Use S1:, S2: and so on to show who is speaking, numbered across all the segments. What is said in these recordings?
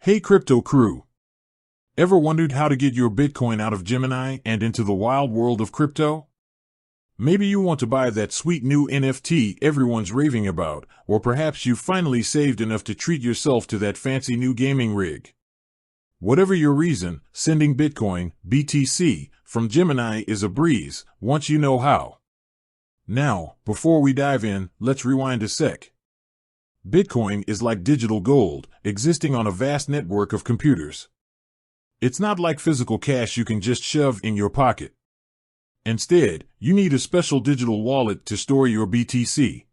S1: Hey crypto crew! Ever wondered how to get your Bitcoin out of Gemini and into the wild world of crypto? Maybe you want to buy that sweet new NFT everyone's raving about, or perhaps you've finally saved enough to treat yourself to that fancy new gaming rig. Whatever your reason, sending Bitcoin, BTC, from Gemini is a breeze, once you know how. Now, before we dive in, let's rewind a sec. Bitcoin is like digital gold, existing on a vast network of computers. It's not like physical cash you can just shove in your pocket. Instead, you need a special digital wallet to store your BTC.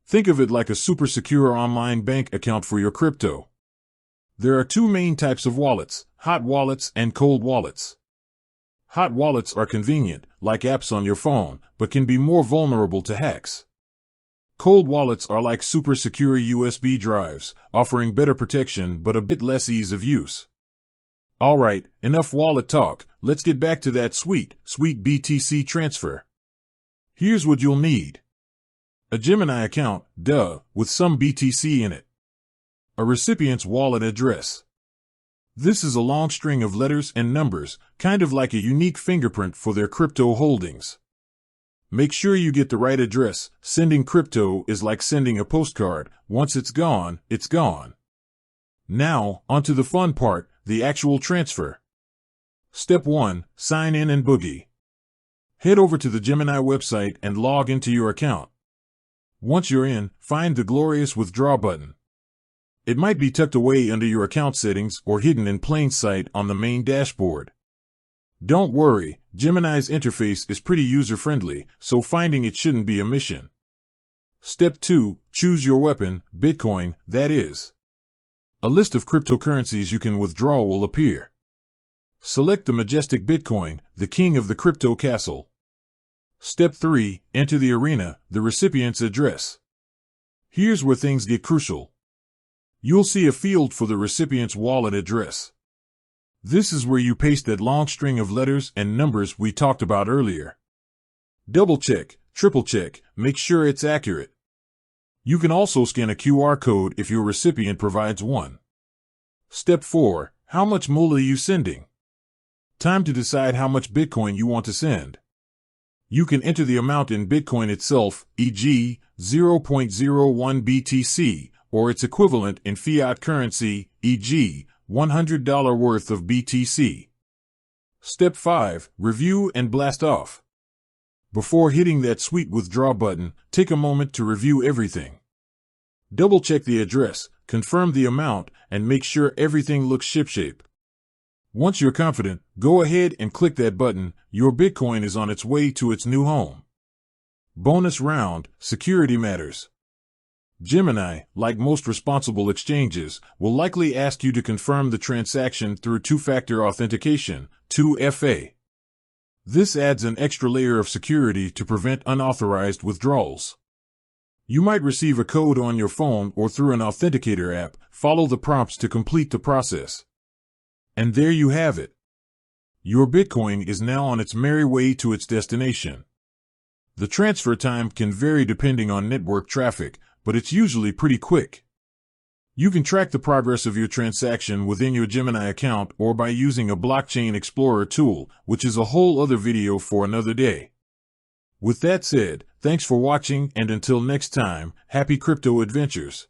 S1: Think of it like a super secure online bank account for your crypto. There are two main types of wallets, hot wallets and cold wallets. Hot wallets are convenient, like apps on your phone, but can be more vulnerable to hacks. Cold wallets are like super secure USB drives, offering better protection but a bit less ease of use. Alright, enough wallet talk, let's get back to that sweet BTC transfer. Here's what you'll need. A Gemini account, with some BTC in it. A recipient's wallet address. This is a long string of letters and numbers, kind of like a unique fingerprint for their crypto holdings. Make sure you get the right address. Sending crypto is like sending a postcard. Once it's gone, it's gone. Now, onto the fun part, the actual transfer. Step 1. Sign in and boogie. Head over to the Gemini website and log into your account. Once you're in, find the glorious withdraw button. It might be tucked away under your account settings or hidden in plain sight on the main dashboard. Don't worry, Gemini's interface is pretty user-friendly, so finding it shouldn't be a mission. Step 2. Choose your weapon, Bitcoin, that is. A list of cryptocurrencies you can withdraw will appear. Select the majestic Bitcoin, the king of the crypto castle. Step 3. Enter the arena, the recipient's address. Here's where things get crucial. You'll see a field for the recipient's wallet address. This is where you paste that long string of letters and numbers we talked about earlier. Double check, triple check, make sure it's accurate. You can also scan a QR code if your recipient provides one. Step 4. How much moolah are you sending? Time to decide how much Bitcoin you want to send. You can enter the amount in Bitcoin itself, e.g., 0.01 BTC, or its equivalent in fiat currency, e.g., $100 worth of BTC. Step 5. Review and blast off. Before hitting that sweet withdraw button, take a moment to review everything. Double-check the address, confirm the amount, and make sure everything looks shipshape. Once you're confident, go ahead and click that button. Your Bitcoin is on its way to its new home. Bonus round, security matters. Gemini, like most responsible exchanges, will likely ask you to confirm the transaction through two-factor authentication, 2FA. This adds an extra layer of security to prevent unauthorized withdrawals. You might receive a code on your phone or through an authenticator app. Follow the prompts to complete the process. And there you have it. Your Bitcoin is now on its merry way to its destination. The transfer time can vary depending on network traffic, but it's usually pretty quick. You can track the progress of your transaction within your Gemini account or by using a blockchain explorer tool, which is a whole other video for another day. With that said, thanks for watching, and until next time, happy crypto adventures.